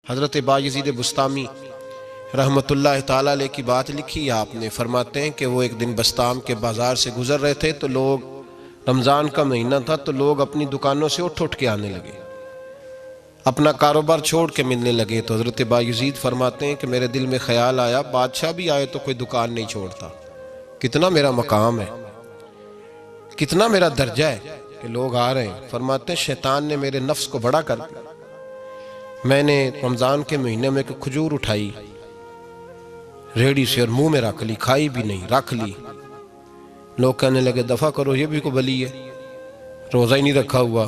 حضرت بایزید بسطامی رحمۃ اللہ تعالیٰ علیہ کی بات لکھی آپ نے، فرماتے ہیں کہ وہ ایک دن بسطام کے بازار سے گزر رہے تھے تو لوگ، رمضان کا مہینہ تھا تو لوگ اپنی دکانوں سے اٹھ کے آنے لگے، اپنا کاروبار چھوڑ کے ملنے لگے۔ تو حضرت بایزید فرماتے ہیں کہ میرے دل میں خیال آیا، بادشاہ بھی آئے تو کوئی دکان نہیں چھوڑتا، کتنا میرا مقام ہے، کتنا میرا درجہ ہے کہ لوگ آ رہے ہیں۔ فرماتے ہیں شیطان نے میرے نفس کو بڑا کر دیا، میں نے رمضان کے مہینے میں ایک کھجور اٹھائی ریڑھی سے اور منہ میں رکھ لی، کھائی بھی نہیں، رکھ لی۔ لوگ کہنے لگے دفع کرو، یہ بھی کو بلی ہے، روزہ ہی نہیں رکھا ہوا۔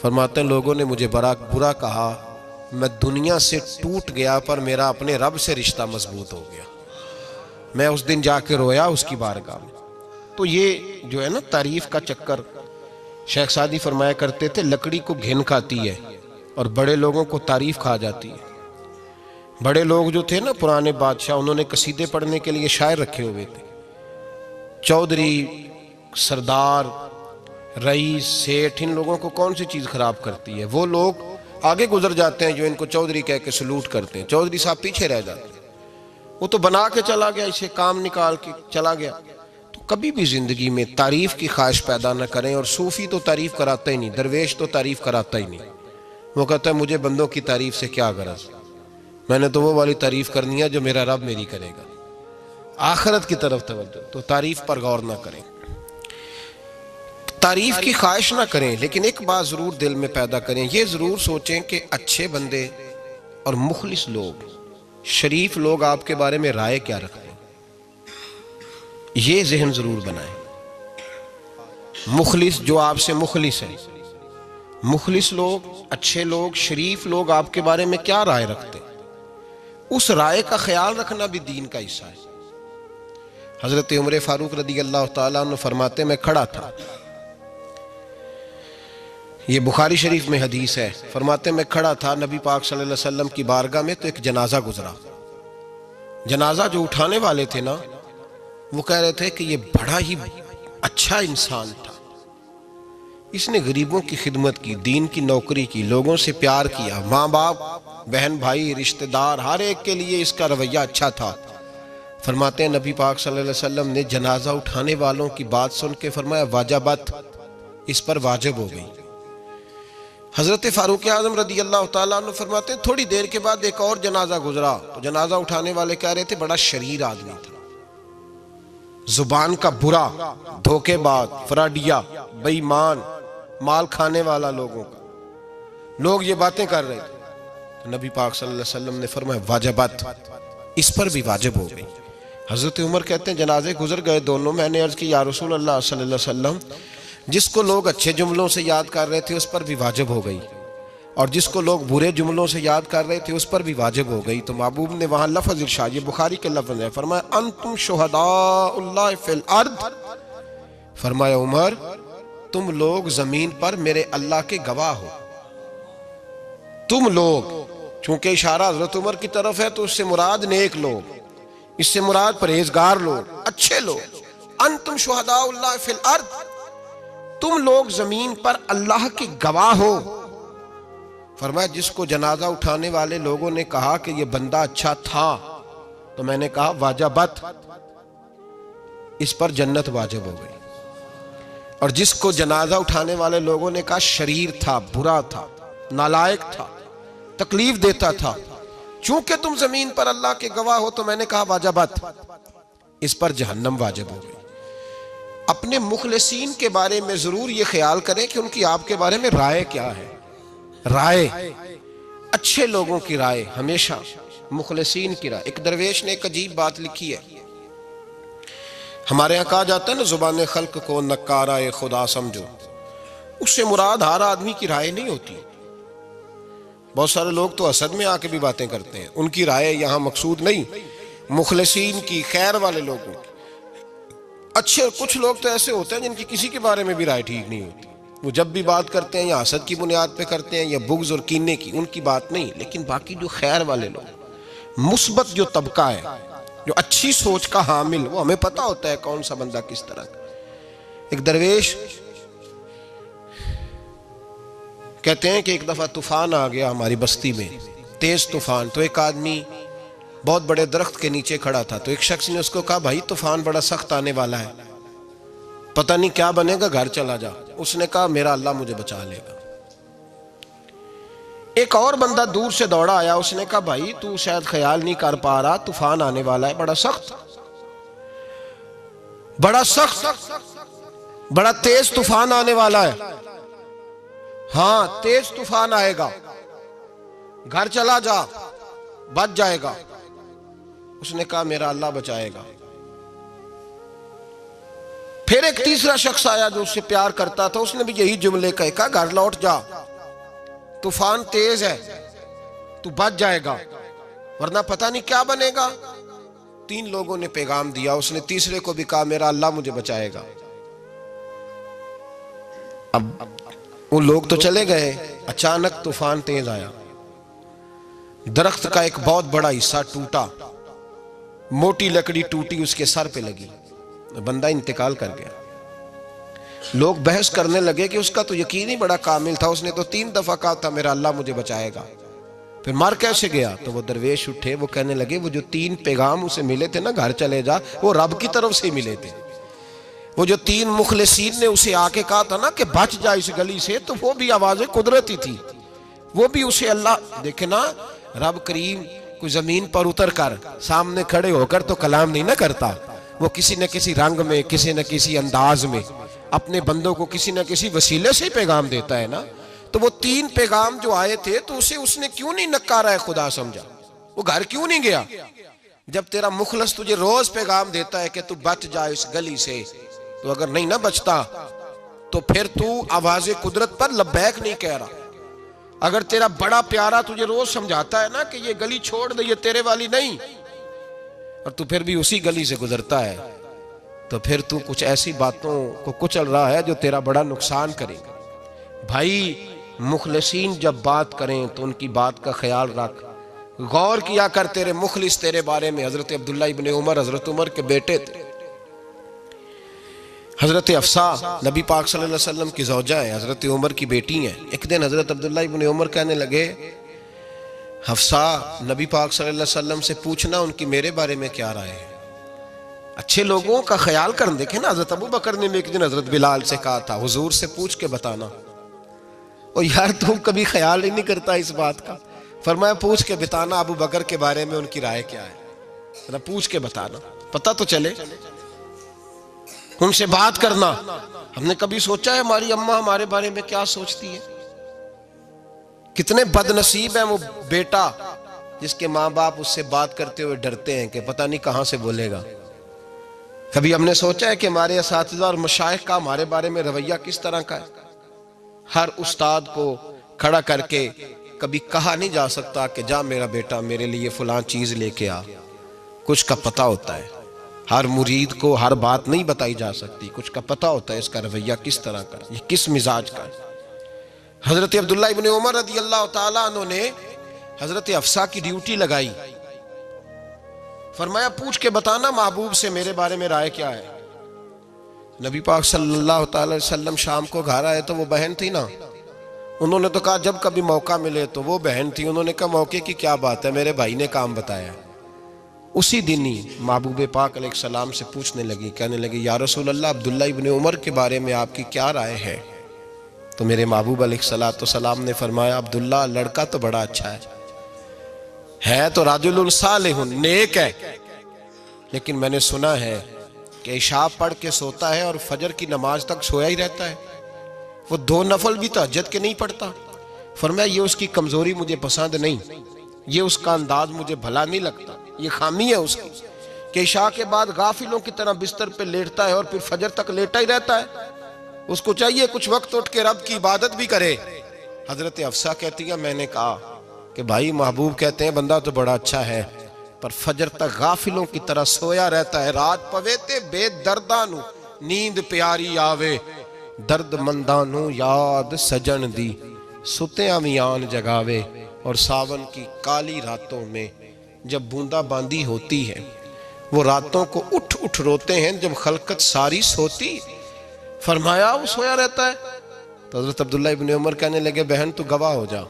فرماتے ہیں لوگوں نے مجھے برا کہا، میں دنیا سے ٹوٹ گیا پر میرا اپنے رب سے رشتہ مضبوط ہو گیا۔ میں اس دن جا کے رویا اس کی بارگاہ میں۔ تو یہ جو ہے نا تعریف کا چکر، شیخ سعدی فرمایا کرتے تھے لکڑی کو گھن کھاتی ہے اور بڑے لوگوں کو تعریف کھا جاتی ہے۔ بڑے لوگ جو تھے نا پرانے بادشاہ، انہوں نے قصیدے پڑھنے کے لیے شاعر رکھے ہوئے تھے، چودھری، سردار، رئیس، سیٹھ، ان لوگوں کو کون سی چیز خراب کرتی ہے؟ وہ لوگ آگے گزر جاتے ہیں جو ان کو چودھری کہہ کے سلوٹ کرتے ہیں، چودھری صاحب پیچھے رہ جاتے ہیں۔ وہ تو بنا کے چلا گیا، اسے کام نکال کے چلا گیا۔ تو کبھی بھی زندگی میں تعریف کی خواہش پیدا نہ کریں، اور صوفی تو تعریف کراتا ہی نہیں، درویش تو تعریف کراتا ہی نہیں۔ وہ کہتا ہے مجھے بندوں کی تعریف سے کیا غرض، میں نے تو وہ والی تعریف کرنی ہے جو میرا رب میری کرے گا۔ آخرت کی طرف توجہ، تو تعریف پر غور نہ کریں، تعریف کی خواہش نہ کریں، لیکن ایک بات ضرور دل میں پیدا کریں، یہ ضرور سوچیں کہ اچھے بندے اور مخلص لوگ، شریف لوگ آپ کے بارے میں رائے کیا رکھتے ہیں، یہ ذہن ضرور بنائیں۔ مخلص جو آپ سے مخلص ہے، مخلص لوگ، اچھے لوگ، شریف لوگ آپ کے بارے میں کیا رائے رکھتے ہیں، اس رائے کا خیال رکھنا بھی دین کا حصہ ہے۔ حضرت عمر فاروق رضی اللہ تعالیٰ عنہ فرماتے میں کھڑا تھا، یہ بخاری شریف میں حدیث ہے، فرماتے میں کھڑا تھا نبی پاک صلی اللہ علیہ وسلم کی بارگاہ میں، تو ایک جنازہ گزرا۔ جنازہ جو اٹھانے والے تھے نا، وہ کہہ رہے تھے کہ یہ بڑا ہی اچھا انسان تھا، اس نے غریبوں کی خدمت کی، دین کی نوکری کی، لوگوں سے پیار کیا، ماں باپ، بہن بھائی، رشتہ دار، ہر ایک کے لیے اس کا رویہ اچھا تھا۔ فرماتے ہیں نبی پاک صلی اللہ علیہ وسلم نے جنازہ اٹھانے والوں کی بات سن کے فرمایا واجبت، اس پر واجب ہو گئی۔ حضرت فاروق اعظم رضی اللہ تعالیٰ عنہ فرماتے ہیں تھوڑی دیر کے بعد ایک اور جنازہ گزرا، تو جنازہ اٹھانے والے کہہ رہے تھے بڑا شریر آدمی تھا، زبان کا برا، دھوکے باز، فراڈیا، بے ایمان، مال کھانے والا لوگوں کا، لوگ یہ باتیں کر رہے تھے۔ تو نبی پاک صلی اللہ علیہ وسلم نے فرمایا واجبت، اس پر بھی واجب ہو گئی۔ حضرت عمر کہتے ہیں جنازے گزر گئے دونوں، میں نے عرض کی یا رسول اللہ صلی اللہ علیہ وسلم، جس کو لوگ اچھے جملوں سے یاد کر رہے تھے اس پر بھی واجب ہو گئی، اور جس کو لوگ برے جملوں سے یاد کر رہے تھے اس پر بھی واجب ہو گئی۔ تو محبوب نے وہاں لفظ ارشاد، یہ بخاری کے لفظ ہے، فرمایا انتم شہداء اللہ فی الارض، فرمایا عمر تم لوگ زمین پر میرے اللہ کے گواہ ہو، تم لوگ، چونکہ اشارہ حضرت عمر کی طرف ہے تو اس سے مراد نیک لوگ، اس سے مراد پرہیزگار لوگ، اچھے لوگ۔ انتم شہداء اللہ فی الارض، تم لوگ زمین پر اللہ کے گواہ ہو۔ فرمایا جس کو جنازہ اٹھانے والے لوگوں نے کہا کہ یہ بندہ اچھا تھا، تو میں نے کہا واجبت، اس پر جنت واجب ہو گئی۔ اور جس کو جنازہ اٹھانے والے لوگوں نے کہا شریر تھا، برا تھا، نالائق تھا، تکلیف دیتا تھا، چونکہ تم زمین پر اللہ کے گواہ ہو، تو میں نے کہا واجبت، اس پر جہنم واجب ہو گئی۔ اپنے مخلصین کے بارے میں ضرور یہ خیال کریں کہ ان کی آپ کے بارے میں رائے کیا ہے۔ رائے، اچھے لوگوں کی رائے، ہمیشہ مخلصین کی رائے۔ ایک درویش نے ایک عجیب بات لکھی ہے، ہمارے یہاں کہا جاتا ہے نا زبان خلق کو نکارہ خدا سمجھو، اس سے مراد ہر آدمی کی رائے نہیں ہوتی۔ بہت سارے لوگ تو حسد میں آ کے بھی باتیں کرتے ہیں، ان کی رائے یہاں مقصود نہیں، مخلصین کی، خیر والے لوگوں کی۔ اچھے کچھ لوگ تو ایسے ہوتے ہیں جن کی کسی کے بارے میں بھی رائے ٹھیک نہیں ہوتی، وہ جب بھی بات کرتے ہیں یا حسد کی بنیاد پہ کرتے ہیں یا بغض اور کینے کی، ان کی بات نہیں۔ لیکن باقی جو خیر والے لوگ، مثبت جو طبقہ ہے، جو اچھی سوچ کا حامل، وہ ہمیں پتہ ہوتا ہے کون سا بندہ کس طرح کا۔ ایک درویش کہتے ہیں کہ ایک دفعہ طوفان آ گیا ہماری بستی میں، تیز طوفان. تو ایک آدمی بہت بڑے درخت کے نیچے کھڑا تھا, تو ایک شخص نے اس کو کہا بھائی طوفان بڑا سخت آنے والا ہے, پتہ نہیں کیا بنے گا, گھر چلا جا. اس نے کہا میرا اللہ مجھے بچا لے گا. ایک اور بندہ دور سے دوڑا آیا, اس نے کہا بھائی تو شاید خیال نہیں کر پا رہا, طوفان آنے والا ہے بڑا سخت, بڑا تیز طوفان آنے والا ہے. ہاں تیز طوفان آئے گا, گھر چلا جا, بچ جائے گا. اس نے کہا میرا اللہ بچائے گا. پھر ایک تیسرا شخص آیا جو اس سے پیار کرتا تھا, اس نے بھی یہی جملے کہا گھر لوٹ جا, طوفان تیز ہے, تو بچ جائے گا ورنہ پتہ نہیں کیا بنے گا. 3 لوگوں نے پیغام دیا, اس نے تیسرے کو بھی کہا میرا اللہ مجھے بچائے گا. اب وہ لوگ تو چلے گئے, اچانک طوفان تیز آیا, درخت کا ایک بہت بڑا حصہ ٹوٹا, موٹی لکڑی ٹوٹی اس کے سر پہ لگی, بندہ انتقال کر گیا. لوگ بحث کرنے لگے کہ اس کا تو یقین ہی بڑا کامل تھا, اس نے تو 3 دفعہ کہا تھا میرا اللہ مجھے بچائے گا, پھر مر کیسے گیا؟ تو وہ درویش اٹھے, وہ کہنے لگے وہ جو 3 پیغام اسے ملے تھے نا گھر چلے جا, وہ رب کی طرف سے ملے تھے. وہ جو 3 مخلصین نے اسے آ کے کہا تھا نا کہ بچ جا اس گلی سے, تو وہ بھی آواز قدرتی تھی, وہ بھی اسے اللہ دیکھے نا. رب کریم کوئی زمین پر اتر کر سامنے کھڑے ہو کر تو کلام نہیں نہ کرتا, وہ کسی نہ کسی رنگ میں, کسی نہ کسی انداز میں اپنے بندوں کو کسی نہ کسی وسیلے سے پیغام دیتا ہے نا. تو وہ 3 پیغام جو آئے تھے تو اسے اس نے کیوں نہیں نکارا ہے خدا سمجھا, وہ گھر کیوں نہیں گیا؟ جب تیرا مخلص تجھے روز پیغام دیتا ہے کہ تو بچ جا اس گلی سے, تو اگر نہیں نہ بچتا تو پھر تو آواز قدرت پر لبیک نہیں کہہ رہا. اگر تیرا بڑا پیارا تجھے روز سمجھاتا ہے نا کہ یہ گلی چھوڑ دے, یہ تیرے والی نہیں, اور تو پھر بھی اسی گلی سے گزرتا ہے, تو پھر تو کچھ ایسی باتوں کو کچل رہا ہے جو تیرا بڑا نقصان کرے گا. بھائی مخلصین جب بات کریں تو ان کی بات کا خیال رکھ, غور کیا کر. تیرے مخلص تیرے بارے میں حضرت عبداللہ ابن عمر, حضرت عمر کے بیٹے تھے. حضرت حفصہ نبی پاک صلی اللہ علیہ وسلم کی زوجہ ہے, حضرت عمر کی بیٹی ہیں. ایک دن حضرت عبداللہ ابن عمر کہنے لگے حفصہ نبی پاک صلی اللہ علیہ وسلم سے پوچھنا ان کی میرے بارے میں کیا رائے ہے. اچھے لوگوں کا خیال کر. دیکھیں نا حضرت ابو بکر نے بھی ایک دن حضرت بلال سے کہا تھا حضور سے پوچھ کے بتانا. اور یار تم کبھی خیال ہی نہیں کرتا اس بات کا. فرمایا پوچھ کے بتانا ابو بکر کے بارے میں ان کی رائے کیا ہے, پوچھ کے بتانا, پتہ تو چلے. ان سے بات کرنا. ہم نے کبھی سوچا ہے ہماری اماں ہمارے بارے میں کیا سوچتی ہے؟ کتنے بد نصیب ہیں وہ بیٹا جس کے ماں باپ اس سے بات کرتے ہوئے ڈرتے ہیں کہ پتہ نہیں کہاں سے بولے گا. کبھی ہم نے سوچا ہے کہ ہمارے اساتذہ اور مشائخ کا ہمارے بارے میں رویہ کس طرح کا ہے؟ ہر استاد کو کھڑا کر کے کبھی کہا نہیں جا سکتا کہ جا میرا بیٹا میرے لیے فلاں چیز لے کے آ. کچھ کا پتہ ہوتا ہے. ہر مرید کو ہر بات نہیں بتائی جا سکتی, کچھ کا پتہ ہوتا ہے اس کا رویہ کس طرح کا, یہ کس مزاج کا ہے. حضرت عبداللہ ابن عمر رضی اللہ تعالیٰ عنہ نے حضرت حفصہ کی ڈیوٹی لگائی. فرمایا پوچھ کے بتانا محبوب سے میرے بارے میں رائے کیا ہے. نبی پاک صلی اللہ تعالی وسلم شام کو گھر آئے تو وہ بہن تھی نا, انہوں نے تو کہا جب کبھی موقع ملے تو وہ بہن تھی, انہوں نے کہا موقع کی کیا بات ہے, میرے بھائی نے کام بتایا. اسی دن ہی محبوب پاک علیہ السلام سے پوچھنے لگی, کہنے لگی یا رسول اللہ عبداللہ ابن عمر کے بارے میں آپ کی کیا رائے ہے؟ تو میرے محبوب علیہ السلام نے فرمایا عبداللہ لڑکا تو بڑا اچھا ہے تو رجل صالح نیک ہے, لیکن میں نے سنا ہے کہ عشاء پڑھ کے سوتا ہے اور فجر کی نماز تک سویا ہی رہتا ہے, وہ 2 نفل بھی تہجد کے نہیں پڑھتا. فرمایا یہ اس کی کمزوری مجھے پسند نہیں, یہ اس کا انداز مجھے بھلا نہیں لگتا, یہ خامی ہے اس کی کہ عشاء کے بعد غافلوں کی طرح بستر پہ لیٹتا ہے اور پھر فجر تک لیٹا ہی رہتا ہے. اس کو چاہیے کچھ وقت اٹھ کے رب کی عبادت بھی کرے. حضرت حفصہ کہتی ہے میں نے کہا کہ بھائی محبوب کہتے ہیں بندہ تو بڑا اچھا ہے پر فجر تک غافلوں کی طرح سویا رہتا ہے. رات پویتے بے دردانو نیند پیاری آوے, درد مندانو یاد سجن دی ستیاں میان جگاوے. اور ساون کی کالی راتوں میں جب بوندا باندی ہوتی ہے وہ راتوں کو اٹھ اٹھ روتے ہیں جب خلقت ساری سوتی. فرمایا وہ سویا رہتا ہے. تو حضرت عبداللہ ابن عمر کہنے لگے بہن تو گواہ ہو جا,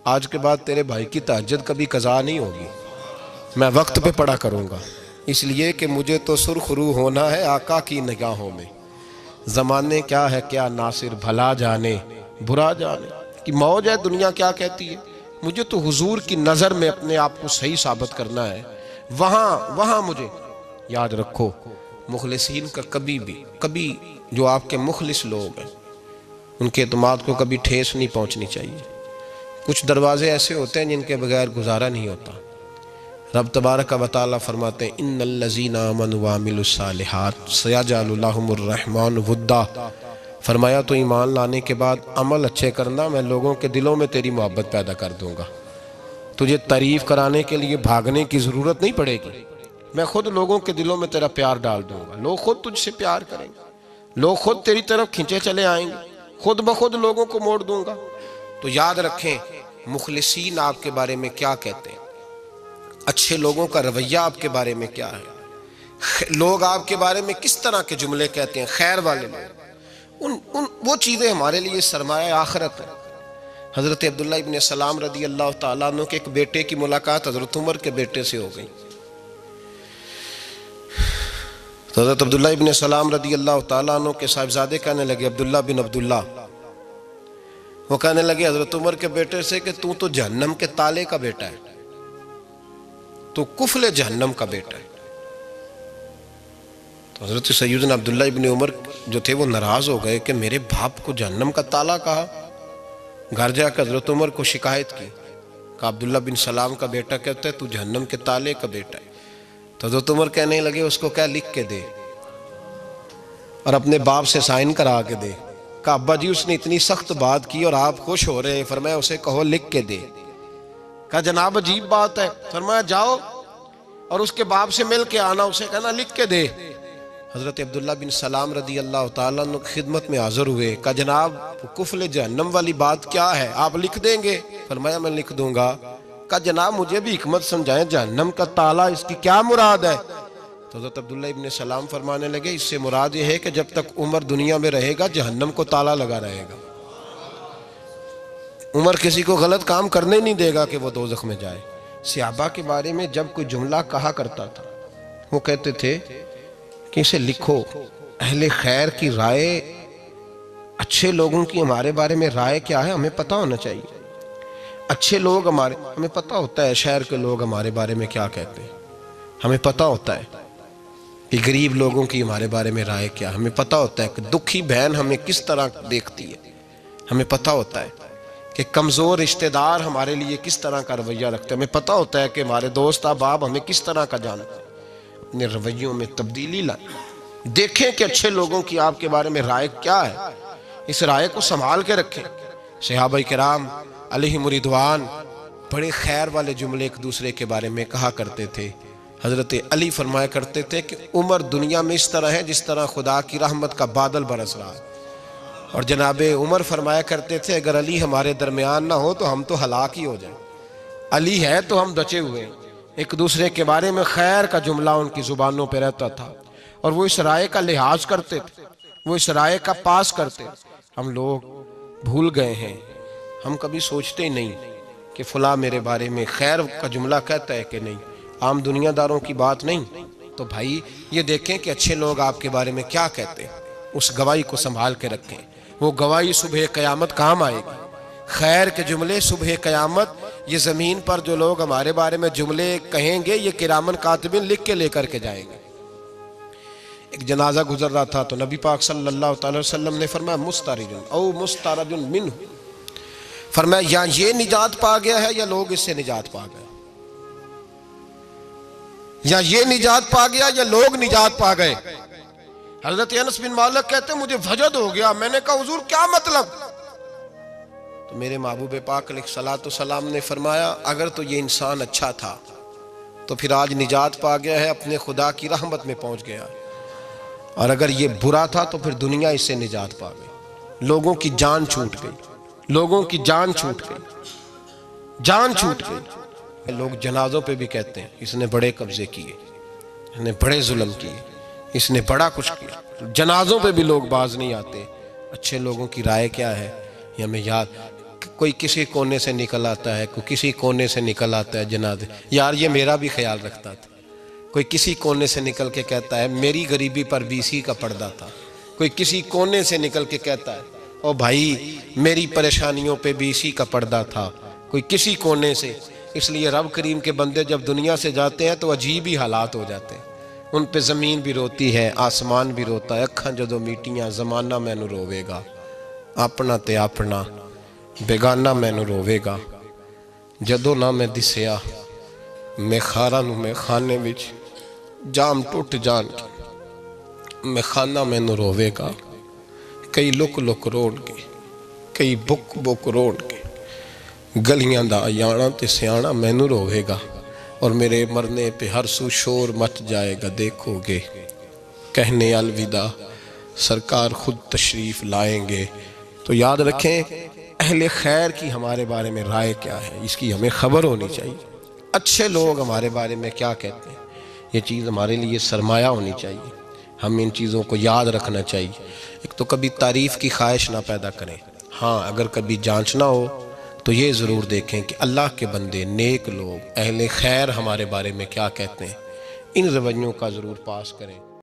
آج کے بعد تیرے بھائی کی تہجد کبھی قضا نہیں ہوگی، میں وقت پہ پڑھا کروں گا، اس لیے کہ مجھے تو سرخ رو ہونا ہے آقا کی نگاہوں میں۔ زمانے کیا ہے کیا ناصر، بھلا جانے برا جانے کہ موج ہے دنیا کیا کہتی ہے، مجھے تو حضور کی نظر میں اپنے آپ کو صحیح ثابت کرنا ہے۔ وہاں مجھے یاد رکھو، مخلصین کا کبھی جو آپ کے مخلص لوگ ہیں ان کے اعتماد کو کبھی ٹھیس نہیں پہنچنی چاہیے۔ کچھ دروازے ایسے ہوتے ہیں جن کے بغیر گزارا نہیں ہوتا۔ رب تبارک و تعالیٰ فرماتے ہیں ان الذین آمنوا وعملوا الصالحات سیجعل لهم الرحمن ودا، فرمایا تو ایمان لانے کے بعد عمل اچھے کرنا، میں لوگوں کے دلوں میں تیری محبت پیدا کر دوں گا۔ تجھے تعریف کرانے کے لیے بھاگنے کی ضرورت نہیں پڑے گی، میں خود لوگوں کے دلوں میں تیرا پیار ڈال دوں گا، لوگ خود تجھ سے پیار کریں گے، لوگ خود تیری طرف کھنچے چلے آئیں گے، خود بخود لوگوں کو موڑ دوں گا۔ تو یاد رکھیں مخلصین آپ کے بارے میں کیا کہتے ہیں، اچھے لوگوں کا رویہ آپ کے بارے میں کیا ہے، لوگ آپ کے بارے میں کس طرح کے جملے کہتے ہیں، خیر والے لوگ، وہ چیزیں ہمارے لیے سرمایہ آخرت ہے۔ حضرت عبداللہ ابن سلام رضی اللہ تعالیٰ عنہ کے ایک بیٹے کی ملاقات حضرت عمر کے بیٹے سے ہو گئی۔ تو حضرت عبداللہ ابن سلام رضی اللہ تعالیٰ عنہ کے صاحبزادے کہنے لگے، عبداللہ بن عبداللہ، وہ کہنے لگے حضرت عمر کے بیٹے سے کہ تو جہنم کے تالے کا بیٹا ہے، تو کفل جہنم کا بیٹا ہے۔ تو حضرت سیدنا عبداللہ ابن عمر جو تھے وہ ناراض ہو گئے کہ میرے باپ کو جہنم کا تالا کہا۔ گھر جا کر حضرت عمر کو شکایت کی کہ عبداللہ بن سلام کا بیٹا کہتا ہے تو جہنم کے تالے کا بیٹا ہے۔ تو حضرت عمر کہنے لگے اس کو کیا لکھ کے دے اور اپنے باپ سے سائن کرا کے دے۔ کہ ابا جی اس نے اتنی سخت بات کی اور آپ خوش ہو رہے ہیں، فرمایا اسے کہو لکھ کے دے۔ کہا جناب عجیب بات ہے، فرمایا جاؤ اور اس کے باپ سے مل کے آنا، اسے کہنا لکھ کے دے۔ حضرت عبداللہ بن سلام رضی اللہ تعالیٰ عنہ کی خدمت میں حاضر ہوئے، کہا جناب کفل جہنم والی بات کیا ہے، آپ لکھ دیں گے؟ فرمایا میں لکھ دوں گا۔ کہا جناب مجھے بھی حکمت سمجھائیں، جہنم کا تالا اس کی کیا مراد ہے؟ تو حضرت عبداللہ ابن سلام فرمانے لگے اس سے مراد یہ ہے کہ جب تک عمر دنیا میں رہے گا جہنم کو تالا لگا رہے گا، عمر کسی کو غلط کام کرنے نہیں دے گا کہ وہ دوزخ میں جائے۔ صحابہ کے بارے میں جب کوئی جملہ کہا کرتا تھا وہ کہتے تھے کہ اسے لکھو، اہل خیر کی رائے، اچھے لوگوں کی ہمارے بارے میں رائے کیا ہے ہمیں پتہ ہونا چاہیے۔ اچھے لوگ ہمیں پتہ ہوتا ہے شہر کے لوگ ہمارے بارے میں کیا کہتے ہیں، ہمیں پتہ ہوتا ہے کہ غریب لوگوں کی ہمارے بارے میں رائے کیا، ہمیں پتہ ہوتا ہے کہ دکھی بہن ہمیں کس طرح دیکھتی ہے، ہمیں پتہ ہوتا ہے کہ کمزور رشتہ دار ہمارے لیے کس طرح کا رویہ رکھتے ہیں، ہمیں پتہ ہوتا ہے کہ ہمارے دوست احباب ہمیں کس طرح کا جانتے ہیں۔ اپنے رویوں میں تبدیلی لائیں، دیکھیں کہ اچھے لوگوں کی آپ کے بارے میں رائے کیا ہے، اس رائے کو سنبھال کے رکھیں۔ صحابہ کرام علیہم رضوان بڑے خیر والے جملے ایک دوسرے کے بارے میں کہا کرتے تھے۔ حضرت علی فرمایا کرتے تھے کہ عمر دنیا میں اس طرح ہے جس طرح خدا کی رحمت کا بادل برس رہا ہے، اور جناب عمر فرمایا کرتے تھے اگر علی ہمارے درمیان نہ ہو تو ہم تو ہلاک ہی ہو جائیں، علی ہے تو ہم بچے ہوئے ہیں۔ ایک دوسرے کے بارے میں خیر کا جملہ ان کی زبانوں پہ رہتا تھا، اور وہ اس رائے کا لحاظ کرتے تھے، وہ اس رائے کا پاس کرتے۔ ہم لوگ بھول گئے ہیں، ہم کبھی سوچتے ہی نہیں کہ فلاں میرے بارے میں خیر کا جملہ کہتا ہے کہ نہیں، عام دنیا داروں کی بات نہیں۔ تو بھائی یہ دیکھیں کہ اچھے لوگ آپ کے بارے میں کیا کہتے ہیں، اس گواہی کو سنبھال کے رکھیں، وہ گواہی صبح قیامت کام آئے گی۔ خیر کے جملے صبح قیامت، یہ زمین پر جو لوگ ہمارے بارے میں جملے کہیں گے یہ کرامن کاتبین لکھ کے لے کر کے جائیں گے۔ ایک جنازہ گزر رہا تھا تو نبی پاک صلی اللہ علیہ وسلم نے فرمایا مسترج او مسترج منہ، فرمایا یا یہ نجات پا گیا ہے یا لوگ اس سے نجات پا گئے، یا یہ نجات پا گیا یا لوگ نجات پا گئے۔ حضرت انس بن مالک کہتے ہیں مجھے وجد ہو گیا، میں نے کہا حضور کیا مطلب؟ تو میرے محبوب پاک علیہ الصلوۃ والسلام نے فرمایا اگر تو یہ انسان اچھا تھا تو پھر آج نجات پا گیا ہے، اپنے خدا کی رحمت میں پہنچ گیا، اور اگر یہ برا تھا تو پھر دنیا اس سے نجات پا گئی۔ لوگوں کی جان چھوٹ گئی، لوگوں کی جان چھوٹ گئی، جان چھوٹ گئی۔ لوگ جنازوں پہ بھی کہتے ہیں اس نے بڑے قبضے کیے، اس نے بڑے ظلم کیے، اس نے بڑا کچھ کیا۔ جنازوں پہ بھی لوگ باز نہیں آتے۔ اچھے لوگوں کی رائے کیا ہے یہ ہمیں یاد، کوئی کسی کونے سے نکل آتا ہے، کوئی کسی کونے سے نکل آتا ہے جنازے. یار یہ میرا بھی خیال رکھتا تھا. کوئی کسی کونے سے نکل کے کہتا ہے میری غریبی پر BC کا پردہ تھا. کوئی کسی کونے سے نکل کے کہتا ہے او بھائی میری پریشانیوں پہ BC کا پردہ تھا. کوئی کسی کونے سے. اس لیے رب کریم کے بندے جب دنیا سے جاتے ہیں تو عجیب ہی حالات ہو جاتے ہیں. ان پہ زمین بھی روتی ہے، آسمان بھی روتا ہے. اکھاں جدو میٹیاں زمانہ مینوں روے گا، اپنا تے اپنا بیگانہ مینوں روے گا. جدو نہ میں دسیا میں خاراں نوں میں خانے وچ جام ٹوٹ جان کے میں خانہ مینوں روے گا. کئی لک لک روڑ کے، کئی بک بک روڑ کے گلیاں دا یانا تے سیانا مینوں روے گا. اور میرے مرنے پہ ہر سو شور مچ جائے گا، دیکھو گے کہنے الوداع سرکار خود تشریف لائیں گے. تو یاد رکھیں اہل خیر کی ہمارے بارے میں رائے کیا ہے، اس کی ہمیں خبر ہونی چاہیے. اچھے لوگ ہمارے بارے میں کیا کہتے ہیں، یہ چیز ہمارے لیے سرمایہ ہونی چاہیے. ہم ان چیزوں کو یاد رکھنا چاہیے. ایک تو کبھی تعریف کی خواہش نہ پیدا کریں. ہاں اگر کبھی جانچنا ہو تو یہ ضرور دیکھیں کہ اللہ کے بندے، نیک لوگ، اہل خیر ہمارے بارے میں کیا کہتے ہیں. ان رویوں کا ضرور پاس کریں.